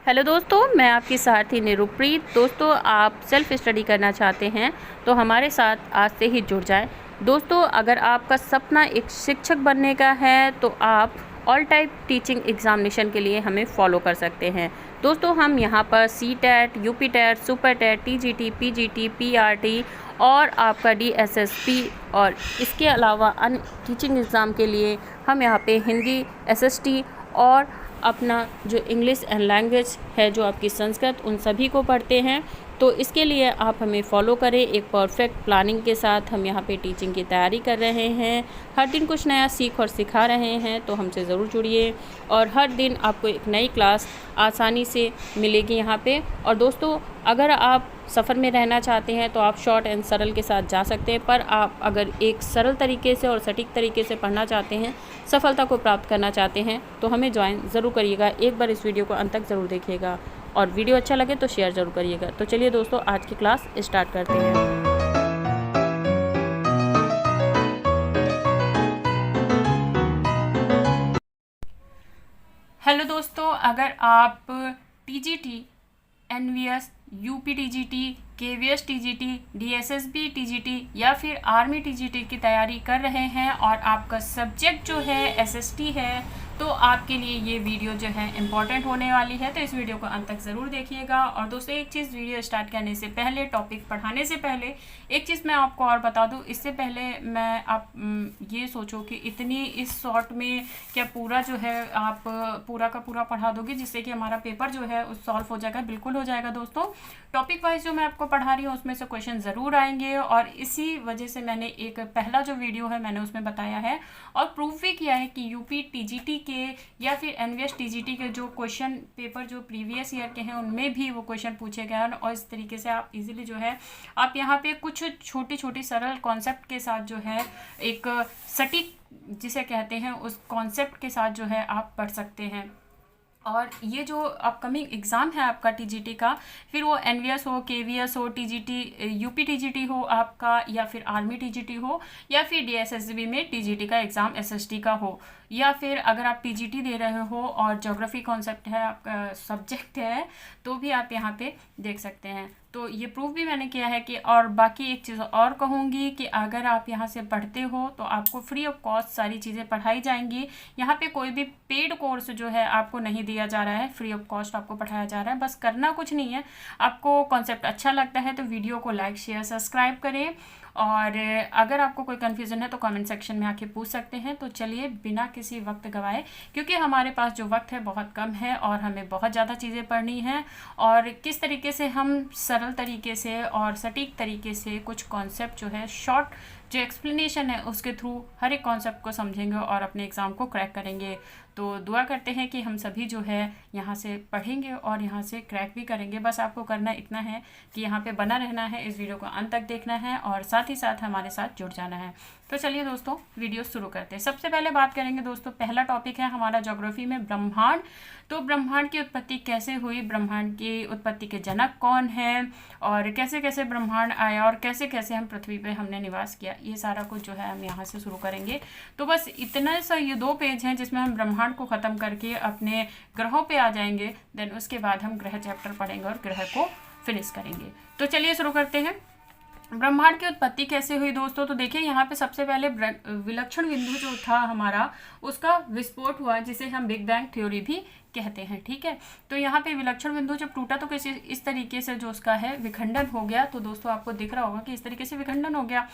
Hello दोस्तों, मैं आपकी साथी निरुप्रीत। दोस्तों, आप सेल्फ स्टडी करना चाहते हैं तो हमारे साथ आज से ही जुड़ जाएं। दोस्तों, अगर आपका सपना एक शिक्षक बनने का है तो आप ऑल टाइप टीचिंग एग्जामिनेशन के लिए हमें फॉलो कर सकते हैं। दोस्तों, हम यहाँ पर CTET, UP-TET, super-TET, TGT, PGT, PRT और आपका डीएसएसपी और इसके अलावा अन्य टीचिंग एग्ज़ाम के लिए हम यहाँ पे हिंदी, एसएसटी और अपना जो इंग्लिश एंड लैंग्वेज है, जो आपकी संस्कृत, उन सभी को पढ़ते हैं। तो इसके लिए आप हमें फॉलो करें। एक परफेक्ट प्लानिंग के साथ हम यहाँ पे टीचिंग की तैयारी कर रहे हैं। हर दिन कुछ नया सीख और सिखा रहे हैं, तो हमसे ज़रूर जुड़िए और हर दिन आपको एक नई क्लास आसानी से मिलेगी यहाँ पे। और दोस्तों, अगर आप सफ़र में रहना चाहते हैं तो आप शॉर्ट एंड सरल के साथ जा सकते हैं, पर आप अगर एक सरल तरीके से और सटीक तरीके से पढ़ना चाहते हैं, सफलता को प्राप्त करना चाहते हैं, तो हमें ज्वाइन ज़रूर करिएगा। एक बार इस वीडियो को अंत तक ज़रूर देखिएगा और वीडियो अच्छा लगे तो शेयर ज़रूर करिएगा। तो चलिए दोस्तों, आज की क्लास स्टार्ट करते हैं। हेलो दोस्तों, अगर आप TGT, NVS, UP TGT, KVS TGT, DSSB TGT या फिर आर्मी टीजीटी की तैयारी कर रहे हैं और आपका सब्जेक्ट जो है एसएसटी है, तो आपके लिए ये वीडियो जो है इम्पॉर्टेंट होने वाली है। तो इस वीडियो को अंत तक ज़रूर देखिएगा। और दोस्तों, एक चीज़, वीडियो स्टार्ट करने से पहले, टॉपिक पढ़ाने से पहले एक चीज़ मैं आपको और बता दूं। इससे पहले मैं आप ये सोचो कि इतनी इस शॉर्ट में क्या पूरा जो है आप पूरा का पूरा पढ़ा दोगे जिससे कि हमारा पेपर जो है उस सॉल्व हो जाएगा। बिल्कुल हो जाएगा दोस्तों। टॉपिक वाइज जो मैं आपको पढ़ा रही हूँ उसमें से क्वेश्चन ज़रूर आएंगे और इसी वजह से मैंने एक पहला जो वीडियो है मैंने उसमें बताया है और प्रूफ भी किया है कि यूपी टीजीटी के या फिर एनवीएस टीजीटी के जो क्वेश्चन पेपर जो प्रीवियस ईयर के हैं उनमें भी वो क्वेश्चन पूछे गए हैं। और इस तरीके से आप इजीली जो है आप यहाँ पे कुछ छोटी छोटी सरल कॉन्सेप्ट के साथ जो है एक सटीक जिसे कहते हैं उस कॉन्सेप्ट के साथ जो है आप पढ़ सकते हैं। और ये जो अपकमिंग एग्ज़ाम है आपका टीजीटी का, फिर वो एनवीएस हो, केवीएस हो, टीजीटी, यूपी टीजीटी हो आपका, या फिर आर्मी टीजीटी हो, या फिर डीएसएसबी में टीजीटी का एग्ज़ाम एसएसटी का हो, या फिर अगर आप टीजीटी दे रहे हो और ज्योग्राफी कॉन्सेप्ट है आपका सब्जेक्ट है, तो भी आप यहाँ पे देख सकते हैं। तो ये प्रूफ भी मैंने किया है कि, और बाकी एक चीज़ और कहूँगी कि अगर आप यहाँ से पढ़ते हो तो आपको फ्री ऑफ कॉस्ट सारी चीज़ें पढ़ाई जाएंगी। यहाँ पे कोई भी पेड कोर्स जो है आपको नहीं दिया जा रहा है, फ्री ऑफ कॉस्ट आपको पढ़ाया जा रहा है। बस करना कुछ नहीं है, आपको कॉन्सेप्ट अच्छा लगता है तो वीडियो को लाइक, शेयर, सब्सक्राइब करें। और अगर आपको कोई कन्फ्यूज़न है तो कमेंट सेक्शन में आके पूछ सकते हैं। तो चलिए, बिना किसी वक्त गवाए, क्योंकि हमारे पास जो वक्त है बहुत कम है और हमें बहुत ज़्यादा चीज़ें पढ़नी हैं, और किस तरीके से हम सरल तरीके से और सटीक तरीके से कुछ कॉन्सेप्ट जो है शॉर्ट जो एक्सप्लेनेशन है उसके थ्रू हर एक कॉन्सेप्ट को समझेंगे और अपने एग्ज़ाम को क्रैक करेंगे। तो दुआ करते हैं कि हम सभी जो है यहाँ से पढ़ेंगे और यहाँ से क्रैक भी करेंगे। बस आपको करना इतना है कि यहाँ पे बना रहना है, इस वीडियो को अंत तक देखना है और साथ ही साथ हमारे साथ जुड़ जाना है। तो चलिए दोस्तों, वीडियो शुरू करते हैं। सबसे पहले बात करेंगे दोस्तों, पहला टॉपिक है हमारा ज्योग्राफी में ब्रह्मांड। तो ब्रह्मांड की उत्पत्ति कैसे हुई, ब्रह्मांड की उत्पत्ति के जनक कौन है, और कैसे कैसे ब्रह्मांड आया और कैसे कैसे हम पृथ्वी पे हमने निवास किया, ये सारा कुछ जो है हम यहाँ से शुरू करेंगे। तो बस इतना सा ये 2 पेज हैं जिसमें हम ब्रह्मांड को ख़त्म करके अपने ग्रहों पे आ जाएंगे। देन उसके बाद हम ग्रह चैप्टर पढ़ेंगे और ग्रह को फिनिश करेंगे। तो चलिए शुरू करते हैं। ब्रह्मांड की उत्पत्ति कैसे हुई दोस्तों? तो देखिए, यहाँ पे सबसे पहले विलक्षण बिंदु जो था हमारा, उसका विस्फोट हुआ, जिसे हम बिग बैंग थ्योरी भी कहते हैं। ठीक है, तो यहाँ पे विलक्षण बिंदु जब टूटा तो किसी इस तरीके से जो उसका है विखंडन हो गया। तो दोस्तों, आपको दिख रहा होगा कि इस तरीके से विखंडन हो गया।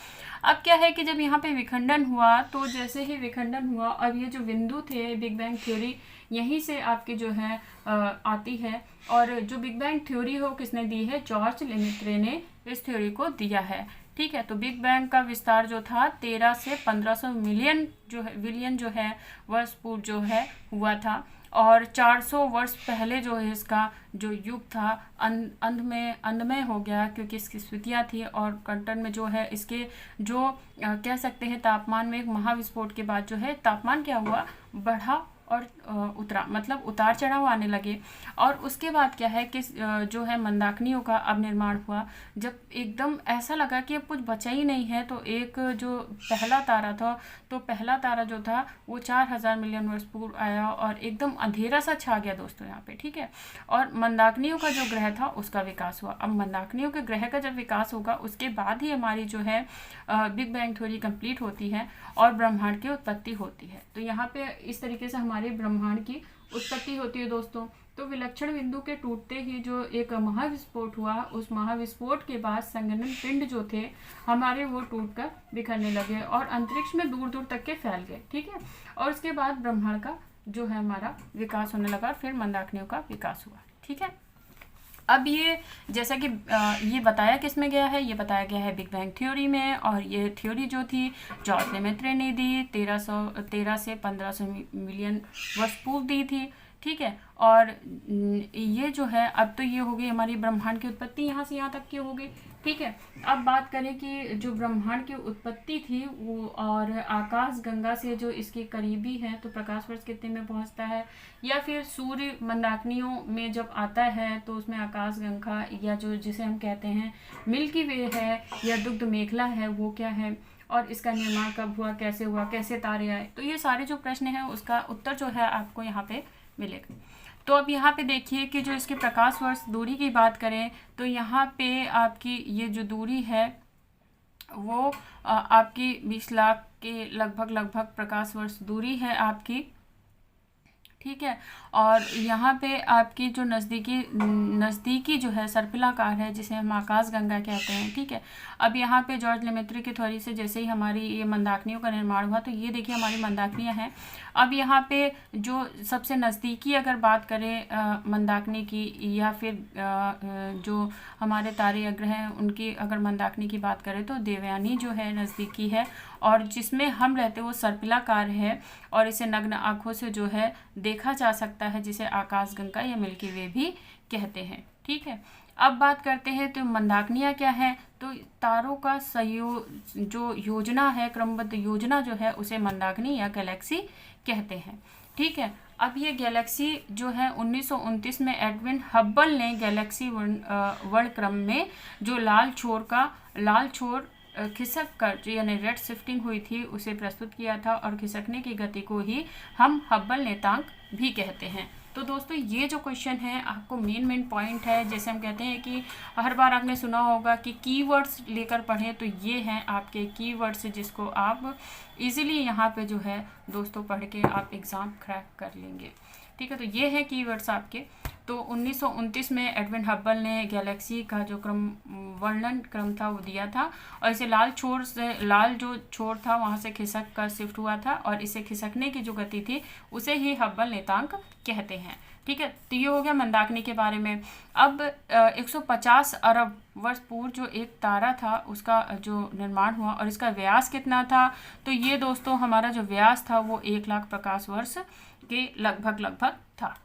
अब क्या है कि जब यहाँ पे विखंडन हुआ तो जैसे ही विखंडन हुआ, अब ये जो बिंदु थे, बिग बैंग थ्योरी यहीं से आपकी जो है आती है। और जो बिग बैंग थ्योरी हो किसने दी है? जॉर्ज लेमेत्रे ने इस थ्योरी को दिया है। ठीक है, तो बिग बैंग का विस्तार जो था 13 से 1500 मिलियन जो है विलियन जो है वर्ष पूर्व जो है हुआ था। और 400 वर्ष पहले जो है इसका जो युग था अंधमय हो गया, क्योंकि इसकी स्थितियाँ थी और कंटन में जो है इसके जो कह सकते हैं तापमान में एक महाविस्फोट के बाद जो है तापमान क्या हुआ? बढ़ा और उतरा, मतलब उतार चढ़ाव आने लगे। और उसके बाद क्या है कि जो है मंदाकिनियों का अब निर्माण हुआ। जब एकदम ऐसा लगा कि अब कुछ बचा ही नहीं है, तो एक जो पहला तारा था, तो पहला तारा जो था वो 4000 मिलियन वर्ष पूर्व आया और एकदम अंधेरा सा छा गया दोस्तों यहाँ पे, ठीक है। और मंदाकिनियों का जो ग्रह था उसका विकास हुआ। अब मंदाकिनियों के ग्रह का जब विकास होगा उसके बाद ही हमारी जो है बिग बैंग थ्योरी कंप्लीट होती है और ब्रह्मांड की उत्पत्ति होती है। तो यहाँ पे इस तरीके से हमारे ब्रह्मांड की उत्पत्ति होती है दोस्तों। तो विलक्षण बिंदु के टूटते ही जो एक महाविस्फोट हुआ, उस महाविस्फोट के बाद संघनन पिंड जो थे हमारे वो टूट कर बिखरने लगे और अंतरिक्ष में दूर दूर तक के फैल गए, ठीक है। और उसके बाद ब्रह्मांड का जो है हमारा विकास होने लगा, फिर मंदाकिनियों का विकास हुआ, ठीक है। अब ये जैसा कि ये बताया किस में गया है, ये बताया गया है बिग बैंग थ्योरी में। और ये थ्योरी जो थी जॉर्ज लेमेत्रे ने दी, 1313 से 1500 मिलियन वर्ष पूर्व दी थी, ठीक है। और ये जो है अब तो ये हो गई हमारी ब्रह्मांड की उत्पत्ति, यहाँ से यहाँ तक की हो गई, ठीक है। अब बात करें कि जो ब्रह्मांड की उत्पत्ति थी वो, और आकाश गंगा से जो इसके करीबी है, तो प्रकाश वर्ष कितने में पहुंचता है, या फिर सूर्य मंदाकिनियों में जब आता है तो उसमें आकाश गंगा या जो जिसे हम कहते हैं मिल्की वे है या दुग्ध मेखला है वो क्या है, और इसका निर्माण कब हुआ, कैसे हुआ, कैसे तारे आए। तो ये सारे जो प्रश्न हैं उसका उत्तर जो है आपको यहाँ पे मिलेगा। तो अब यहाँ पे देखिए कि जो इसके प्रकाश वर्ष दूरी की बात करें तो यहाँ पे आपकी ये जो दूरी है वो आपकी 20 लाख के लगभग प्रकाश वर्ष दूरी है आपकी, ठीक है। और यहाँ पे आपकी जो नज़दीकी जो है सर्पिलाकार है जिसे हम आकाश गंगा कहते हैं, ठीक है। अब यहाँ पे जॉर्ज लेमेत्रे की थ्योरी से जैसे ही हमारी ये मंदाकिनियों का निर्माण हुआ, तो ये देखिए हमारी मंदाकिनियाँ हैं। अब यहाँ पे जो सबसे नज़दीकी अगर बात करें मंदाकिनी की, या फिर जो हमारे तारे ग्रह हैं उनकी अगर मंदाकिनी की बात करें तो देवयानी जो है नज़दीकी है, और जिसमें हम रहते वो सर्पिलाकार है और इसे नग्न आँखों से जो है देखा जा सकता है, जिसे आकाशगंगा या मिल्की वे भी कहते हैं, ठीक है। अब बात करते हैं तो मंदाकिनियाँ क्या है, तो तारों का जो योजना है, क्रमबद्ध योजना जो है उसे मंदाकिनी या गैलेक्सी कहते हैं, ठीक है। अब ये गैलेक्सी जो है 1929 में एडविन हब्बल ने गैलेक्सी वर्णक्रम में जो लाल छोर खिसक कर यानी रेड शिफ्टिंग हुई थी उसे प्रस्तुत किया था, और खिसकने की गति को ही हम हब्बल नेतांक भी कहते हैं। तो दोस्तों ये जो क्वेश्चन है आपको मेन पॉइंट है, जैसे हम कहते हैं कि हर बार आपने सुना होगा कि कीवर्ड्स लेकर पढ़ें, तो ये हैं आपके कीवर्ड्स जिसको आप इजीली यहाँ पे जो है दोस्तों पढ़ के आप एग्ज़ाम क्रैक कर लेंगे, ठीक है। तो ये है कीवर्ड्स आपके। तो 1929 में एडविन हब्बल ने गैलेक्सी का जो वर्णन क्रम था वो दिया था, और इसे लाल जो छोर था वहाँ से खिसक कर शिफ्ट हुआ था, और इसे खिसकने की जो गति थी उसे ही हब्बल नेतांक कहते हैं, ठीक है। तो ये हो गया मंदाकिनी के बारे में। अब 150 अरब वर्ष पूर्व जो एक तारा था उसका जो निर्माण हुआ और इसका व्यास कितना था, तो ये दोस्तों हमारा जो व्यास था वो 1 लाख प्रकाश वर्ष के लगभग था।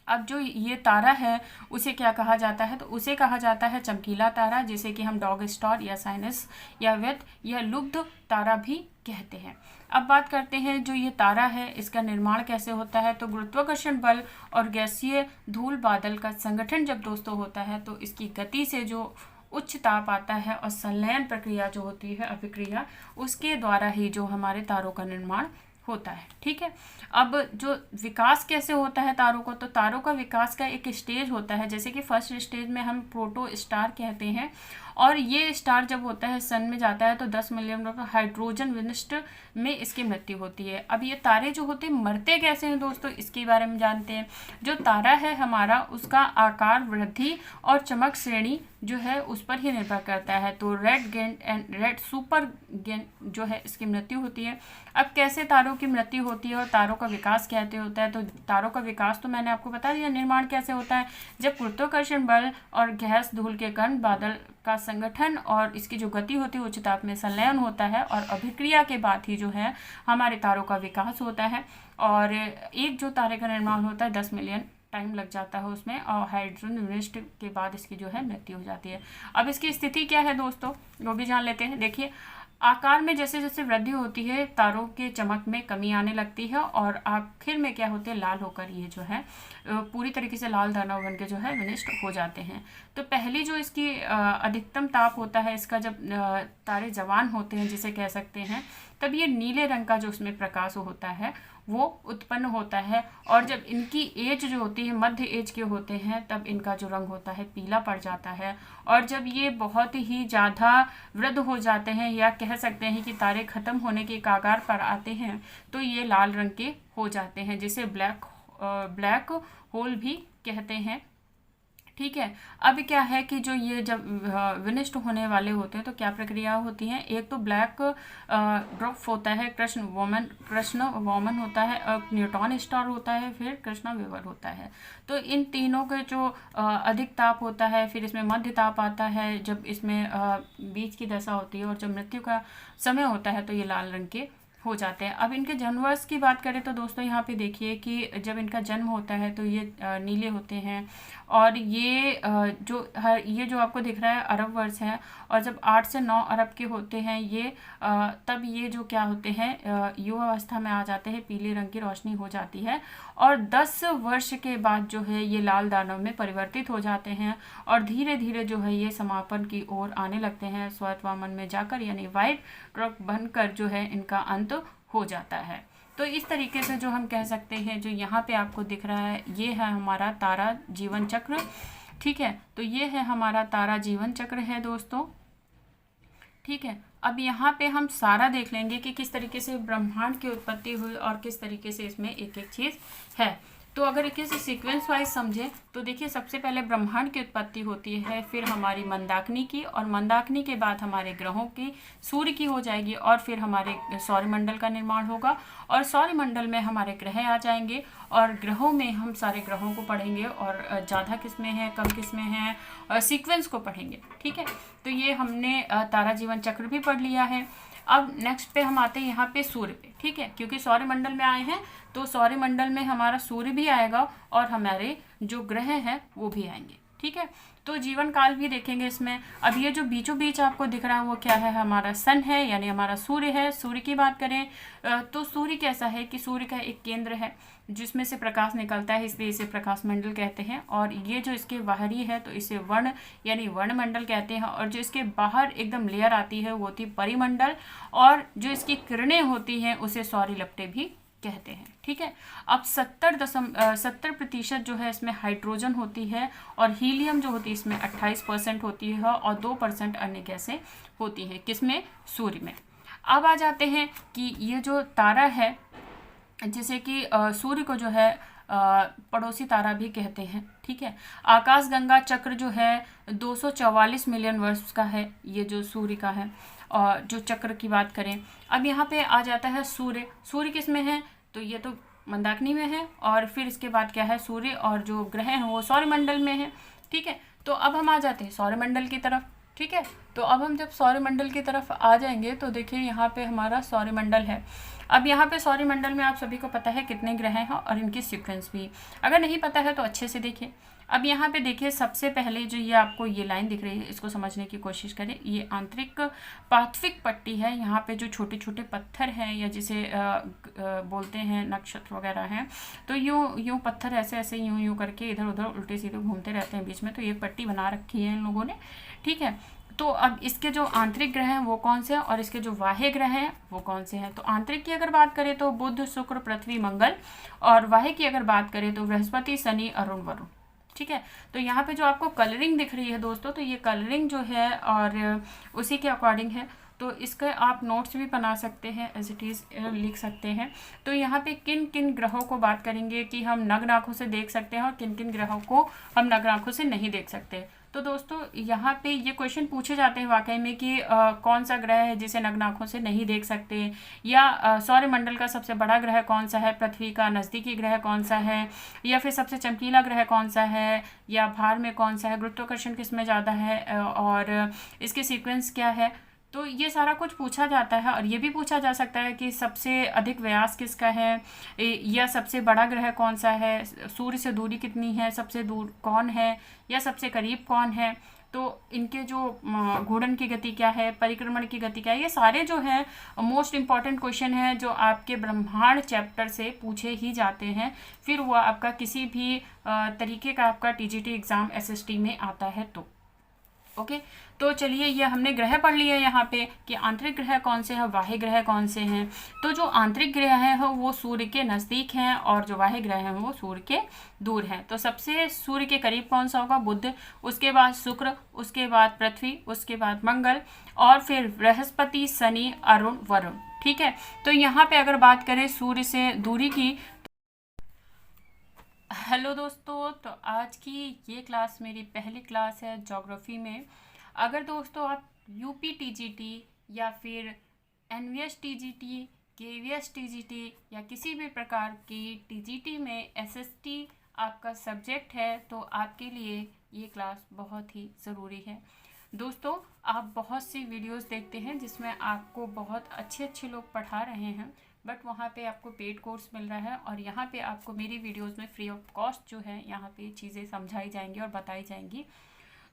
अब जो ये तारा है उसे क्या कहा जाता है, तो उसे कहा जाता है चमकीला तारा, जिसे कि हम डॉग स्टार या साइनस या वेट या लुब्ध तारा भी कहते हैं। अब बात करते हैं जो ये तारा है इसका निर्माण कैसे होता है, तो गुरुत्वाकर्षण बल और गैसीय धूल बादल का संगठन जब दोस्तों होता है तो इसकी गति से जो उच्च ताप आता है और संलयन प्रक्रिया जो होती है अभिक्रिया, उसके द्वारा ही जो हमारे तारों का निर्माण होता है, ठीक है। अब जो विकास कैसे होता है तारों को, तो तारों का विकास का एक स्टेज होता है, जैसे कि फर्स्ट स्टेज में हम प्रोटो स्टार कहते हैं, और ये स्टार जब होता है सन में जाता है तो 10 मिलियन हाइड्रोजन विनिष्ट में इसकी मृत्यु होती है। अब ये तारे जो होते हैं मरते कैसे हैं दोस्तों, इसके बारे में जानते हैं। जो तारा है हमारा उसका आकार, वृद्धि और चमक श्रेणी जो है उस पर ही निर्भर करता है। तो red giant and red super giant जो है इसकी मृत्यु होती है। अब कैसे तारों की मृत्यु होती है और तारों का विकास कैसे होता है, तो तारों का विकास तो मैंने आपको बता दिया। निर्माण कैसे होता है, जब गुरुत्वाकर्षण बल और गैस धूल के कण बादल का संगठन और इसकी जो गति होती है उच्च ताप में संलयन होता है, और अभिक्रिया के बाद ही जो है हमारे तारों का विकास होता है। और एक जो तारे का निर्माण होता है 10 मिलियन टाइम लग जाता है उसमें, और हाइड्रोजन विनिष्ट के बाद इसकी जो है मृत्यु हो जाती है। अब इसकी स्थिति क्या है दोस्तों वो भी जान लेते हैं। देखिए आकार में जैसे जैसे वृद्धि होती है तारों के चमक में कमी आने लगती है और आखिर में क्या होते हैं, लाल होकर ये जो है पूरी तरीके से लाल दानव बन के जो है विनिष्ट हो जाते हैं। तो पहली जो इसकी अधिकतम ताप होता है इसका, जब तारे जवान होते हैं जिसे कह सकते हैं, तब ये नीले रंग का जो उसमें प्रकाश होता है वो उत्पन्न होता है। और जब इनकी एज जो होती है मध्य एज के होते हैं तब इनका जो रंग होता है पीला पड़ जाता है। और जब ये बहुत ही ज़्यादा वृद्ध हो जाते हैं या कह सकते हैं कि तारे ख़त्म होने के कगार पर आते हैं तो ये लाल रंग के हो जाते हैं, जिसे ब्लैक होल भी कहते हैं। ठीक है। अब क्या है कि जो ये जब विनिष्ट होने वाले होते हैं तो क्या प्रक्रिया होती है, एक तो ब्लैक ड्वार्फ होता है, कृष्ण वोमन होता है, और न्यूट्रॉन स्टार होता है, फिर कृष्णा वेवर होता है। तो इन तीनों के जो अधिक ताप होता है, फिर इसमें मध्य ताप आता है जब इसमें बीच की दशा होती है, और जब मृत्यु का समय होता है तो ये लाल रंग के हो जाते हैं। अब इनके जन्मवर्ष की बात करें तो दोस्तों यहाँ पे देखिए कि जब इनका जन्म होता है तो ये नीले होते हैं, और ये जो आपको दिख रहा है अरब वर्ष है, और जब 8 से 9 अरब के होते हैं ये तब ये जो क्या होते हैं युवा अवस्था में आ जाते हैं, पीले रंग की रोशनी हो जाती है, और 10 वर्ष के बाद जो है ये लाल दानव में परिवर्तित हो जाते हैं, और धीरे धीरे जो है ये समापन की ओर आने लगते हैं, श्वेत वामन में जाकर, यानी वाइट ड्वार्फ बनकर जो है इनका अंत हो जाता है। तो इस तरीके से जो हम कह सकते हैं, जो यहाँ पे आपको दिख रहा है ये है हमारा तारा जीवन चक्र। ठीक है, तो ये है हमारा तारा जीवन चक्र है दोस्तों। ठीक है, अब यहाँ पे हम सारा देख लेंगे कि किस तरीके से ब्रह्मांड की उत्पत्ति हुई और किस तरीके से इसमें एक एक चीज़ है। तो अगर इसे सीक्वेंस वाइज समझें तो देखिए, सबसे पहले ब्रह्मांड की उत्पत्ति होती है, फिर हमारी मंदाकिनी की, और मंदाकिनी के बाद हमारे ग्रहों की, सूर्य की हो जाएगी, और फिर हमारे सौरमंडल का निर्माण होगा, और सौरमंडल में हमारे ग्रह आ जाएंगे, और ग्रहों में हम सारे ग्रहों को पढ़ेंगे, और ज़्यादा किस्में हैं कम किस्में हैं, और सीक्वेंस को पढ़ेंगे। ठीक है, तो ये हमने तारा जीवन चक्र भी पढ़ लिया है। अब नेक्स्ट पे हम आते हैं यहाँ पे सूर्य पे। ठीक है, क्योंकि सौरमंडल में आए हैं तो सौरमंडल में हमारा सूर्य भी आएगा और हमारे जो ग्रह हैं वो भी आएंगे। ठीक है, तो जीवन काल भी देखेंगे इसमें। अब ये जो बीचों बीच आपको दिख रहा है वो क्या है, हमारा सन है, यानी हमारा सूर्य है। सूर्य की बात करें तो सूर्य कैसा है कि सूर्य का एक केंद्र है जिसमें से प्रकाश निकलता है, इसलिए इसे प्रकाश मंडल कहते हैं। और ये जो इसके बाहरी है तो इसे वर्ण यानी वर्णमंडल कहते हैं, और जो इसके बाहर एकदम लेयर आती है वो होती है परिमंडल, और जो इसकी किरणें होती हैं उसे सौर लपटें भी कहते हैं। ठीक है, अब 70% जो है इसमें हाइड्रोजन होती है, और हीलियम जो होती है इसमें 28% होती है, और 2% अन्य गैसें होती हैं। किसमें, सूर्य में। अब आ जाते हैं कि ये जो तारा है, जैसे कि सूर्य को जो है पड़ोसी तारा भी कहते हैं। ठीक है, आकाश गंगा चक्र जो है 244 मिलियन वर्ष का है, ये जो सूर्य का है, और जो चक्र की बात करें। अब यहाँ पे आ जाता है सूर्य। सूर्य किस में है, तो ये तो मंदाकिनी में है, और फिर इसके बाद क्या है, सूर्य और जो ग्रह हैं वो सौरमंडल में है। ठीक है, तो अब हम आ जाते हैं सौरमंडल की तरफ। ठीक है, तो अब हम जब सौरमंडल की तरफ आ जाएंगे तो देखिए यहाँ पे हमारा सौरमंडल है। अब यहाँ पे सौरमंडल में आप सभी को पता है कितने ग्रह हैं और इनकी सीक्वेंस भी। अगर नहीं पता है तो अच्छे से देखिए। अब यहाँ पे देखिए, सबसे पहले जो ये आपको ये लाइन दिख रही है इसको समझने की कोशिश करें। ये आंतरिक पार्थिविक पट्टी है। यहाँ पे जो छोटे छोटे पत्थर हैं, या जिसे बोलते हैं नक्षत्र वगैरह हैं, तो यूँ पत्थर ऐसे ऐसे यूँ करके इधर उधर उल्टे सीधे घूमते रहते हैं बीच में, तो ये पट्टी बना रखी है इन लोगों ने। ठीक है, तो अब इसके जो आंतरिक ग्रह हैं वो कौन से हैं, और इसके जो बाह्य ग्रह हैं वो कौन से हैं। तो आंतरिक की अगर बात करें तो बुध, शुक्र, पृथ्वी, मंगल, और बाह्य की अगर बात करें तो बृहस्पति, शनि, अरुण, वरुण। ठीक है, तो यहाँ पे जो आपको कलरिंग दिख रही है दोस्तों, तो ये कलरिंग जो है और उसी के अकॉर्डिंग है, तो इसके आप नोट्स भी बना सकते हैं, एज इट इज़ लिख सकते हैं। तो यहाँ पे किन किन ग्रहों को बात करेंगे कि हम नग्न आँखों से देख सकते हैं, और किन किन ग्रहों को हम नग्न आँखों से नहीं देख सकते। तो दोस्तों यहाँ पे ये क्वेश्चन पूछे जाते हैं वाकई में कि कौन सा ग्रह है जिसे नग्न आँखों से नहीं देख सकते, या सौरमंडल का सबसे बड़ा ग्रह कौन सा है, पृथ्वी का नज़दीकी ग्रह कौन सा है, या फिर सबसे चमकीला ग्रह कौन सा है, या भार में कौन सा है, गुरुत्वाकर्षण किस में ज़्यादा है, और इसके सीक्वेंस क्या है। तो ये सारा कुछ पूछा जाता है। और ये भी पूछा जा सकता है कि सबसे अधिक व्यास किसका है, या सबसे बड़ा ग्रह कौन सा है, सूर्य से दूरी कितनी है, सबसे दूर कौन है, या सबसे करीब कौन है, तो इनके जो घूर्णन की गति क्या है, परिक्रमण की गति क्या है, ये सारे जो हैं मोस्ट इम्पॉर्टेंट क्वेश्चन हैं जो आपके ब्रह्मांड चैप्टर से पूछे ही जाते हैं। फिर वो आपका किसी भी तरीके का आपका टीजीटी एग्ज़ाम एसएसटी में आता है तो ओके। तो चलिए, ये हमने ग्रह पढ़ लिया यहाँ पे कि आंतरिक ग्रह कौन से हैं, बाह्य ग्रह कौन से हैं। तो जो आंतरिक ग्रह हैं वो सूर्य के नज़दीक हैं और जो बाह्य ग्रह हैं वो सूर्य के दूर हैं। तो सबसे सूर्य के करीब कौन सा होगा, बुध, उसके बाद शुक्र, उसके बाद पृथ्वी, उसके बाद मंगल, और फिर बृहस्पति, शनि, अरुण, वरुण। ठीक है। तो यहाँ पे अगर बात करें सूर्य से दूरी की, हेलो दोस्तों, तो आज की ये क्लास मेरी पहली क्लास है ज्योग्राफी में। अगर दोस्तों आप यूपी टीजीटी या फिर एनवीएस टीजीटी, केवीएस टीजीटी या किसी भी प्रकार की टीजीटी में एसएसटी आपका सब्जेक्ट है तो आपके लिए ये क्लास बहुत ही ज़रूरी है। दोस्तों, आप बहुत सी वीडियोस देखते हैं जिसमें आपको बहुत अच्छे लोग पढ़ा रहे हैं, बट वहाँ पे आपको पेड कोर्स मिल रहा है और यहाँ पे आपको मेरी वीडियोस में फ्री ऑफ कॉस्ट जो है यहाँ पे चीज़ें समझाई जाएंगी और बताई जाएंगी।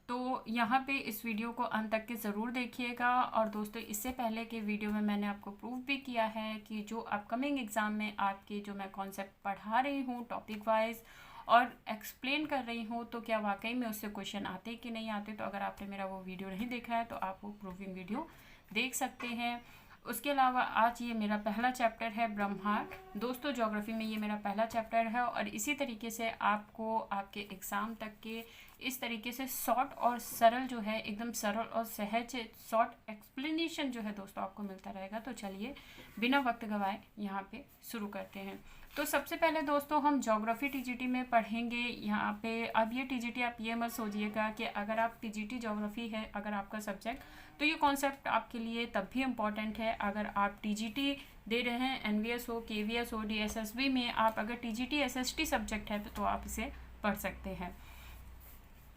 तो यहाँ पे इस वीडियो को अंत तक के ज़रूर देखिएगा। और दोस्तों, इससे पहले के वीडियो में मैंने आपको प्रूव भी किया है कि जो अपकमिंग एग्ज़ाम में आपके जो मैं कॉन्सेप्ट पढ़ा रही हूँ टॉपिक वाइज और एक्सप्लेन कर रही हूँ, तो क्या वाकई में उससे क्वेश्चन आते कि नहीं आते। तो अगर आपने मेरा वो वीडियो नहीं देखा है तो आप वो प्रूविंग वीडियो देख सकते हैं। उसके अलावा आज ये मेरा पहला चैप्टर है ब्रह्मांड। दोस्तों, ज्योग्राफी में ये मेरा पहला चैप्टर है और इसी तरीके से आपको आपके एग्ज़ाम तक के इस तरीके से शॉर्ट और सरल जो है, एकदम सरल और सहज शॉर्ट एक्सप्लेनेशन जो है दोस्तों आपको मिलता रहेगा। तो चलिए बिना वक्त गवाए यहाँ पे शुरू करते हैं। तो सबसे पहले दोस्तों हम ज्योग्राफी टीजीटी में पढ़ेंगे। यहाँ पे अब ये टीजीटी आप ये मत सोचिएगा कि अगर आप टीजीटी ज्योग्राफी है अगर आपका सब्जेक्ट, तो ये कॉन्सेप्ट आपके लिए तब भी इम्पॉर्टेंट है अगर आप टीजीटी दे रहे हैं, एनवीएस हो, केवीएस हो, डीएसएसबी में आप अगर टीजीटी एसएसटी सब्जेक्ट है तो आप इसे पढ़ सकते हैं।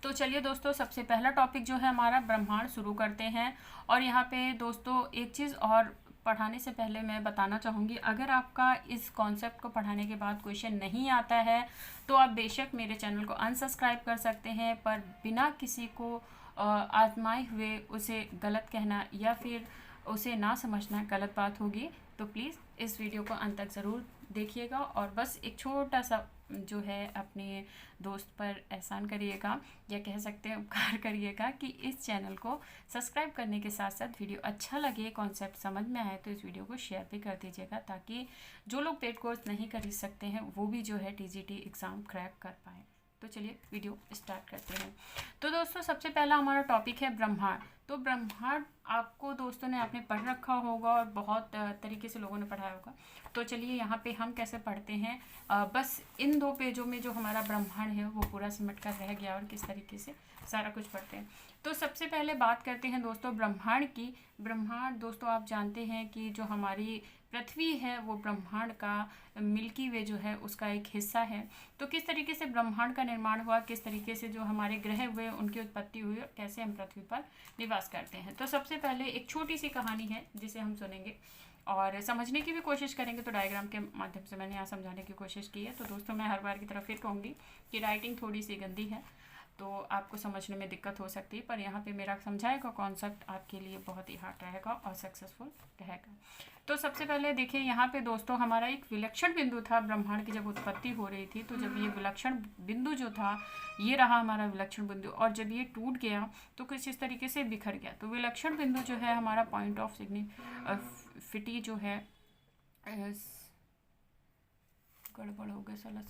तो चलिए दोस्तों, सबसे पहला टॉपिक जो है हमारा ब्रह्मांड शुरू करते हैं। और यहाँ पे दोस्तों एक चीज़ और पढ़ाने से पहले मैं बताना चाहूँगी, अगर आपका इस कॉन्सेप्ट को पढ़ाने के बाद क्वेश्चन नहीं आता है तो आप बेशक मेरे चैनल को अनसब्सक्राइब कर सकते हैं, पर बिना किसी को आजमाए हुए उसे गलत कहना या फिर उसे ना समझना गलत बात होगी। तो प्लीज़ इस वीडियो को अंत तक ज़रूर देखिएगा और बस एक छोटा सा जो है अपने दोस्त पर एहसान करिएगा या कह सकते हैं उपकार करिएगा कि इस चैनल को सब्सक्राइब करने के साथ साथ वीडियो अच्छा लगे, कॉन्सेप्ट समझ में आए तो इस वीडियो को शेयर भी कर दीजिएगा ताकि जो लोग पेड कोर्स नहीं खरीद सकते हैं वो भी जो है टीजीटी एग्ज़ाम क्रैक कर पाए। तो चलिए वीडियो स्टार्ट करते हैं। तो दोस्तों सबसे पहला हमारा टॉपिक है ब्रह्मांड। तो ब्रह्मांड आपको दोस्तों ने आपने पढ़ रखा होगा और बहुत तरीके से लोगों ने पढ़ाया होगा। तो चलिए यहाँ पे हम कैसे पढ़ते हैं, बस इन 2 पेजों में जो हमारा ब्रह्मांड है वो पूरा सिमट कर रह गया और किस तरीके से सारा कुछ पढ़ते हैं। तो सबसे पहले बात करते हैं दोस्तों ब्रह्मांड की। ब्रह्मांड दोस्तों आप जानते हैं कि जो हमारी पृथ्वी है वो ब्रह्मांड का मिल्की वे जो है उसका एक हिस्सा है। तो किस तरीके से ब्रह्मांड का निर्माण हुआ, किस तरीके से जो हमारे ग्रह हुए उनकी उत्पत्ति हुई और कैसे हम पृथ्वी पर निवास करते हैं। तो सबसे पहले एक छोटी सी कहानी है जिसे हम सुनेंगे और समझने की भी कोशिश करेंगे। तो डायग्राम के माध्यम से मैंने यहाँ समझाने की कोशिश की है। तो दोस्तों मैं हर बार की तरह फिर कहूँगी कि राइटिंग थोड़ी सी गंदी है तो आपको समझने में दिक्कत हो सकती है, पर यहाँ पे मेरा समझाएगा कॉन्सेप्ट आपके लिए बहुत ही हार्ड रहेगा और सक्सेसफुल रहेगा। तो सबसे पहले देखिए यहाँ पे दोस्तों हमारा एक विलक्षण बिंदु था ब्रह्मांड की जब उत्पत्ति हो रही थी। तो जब ये विलक्षण बिंदु जो था ये रहा हमारा विलक्षण बिंदु, और जब ये टूट गया तो कुछ इस तरीके से बिखर गया। तो विलक्षण बिंदु जो है हमारा पॉइंट ऑफ सिग्निफिटी जो है, गड़बड़ हो गया साला।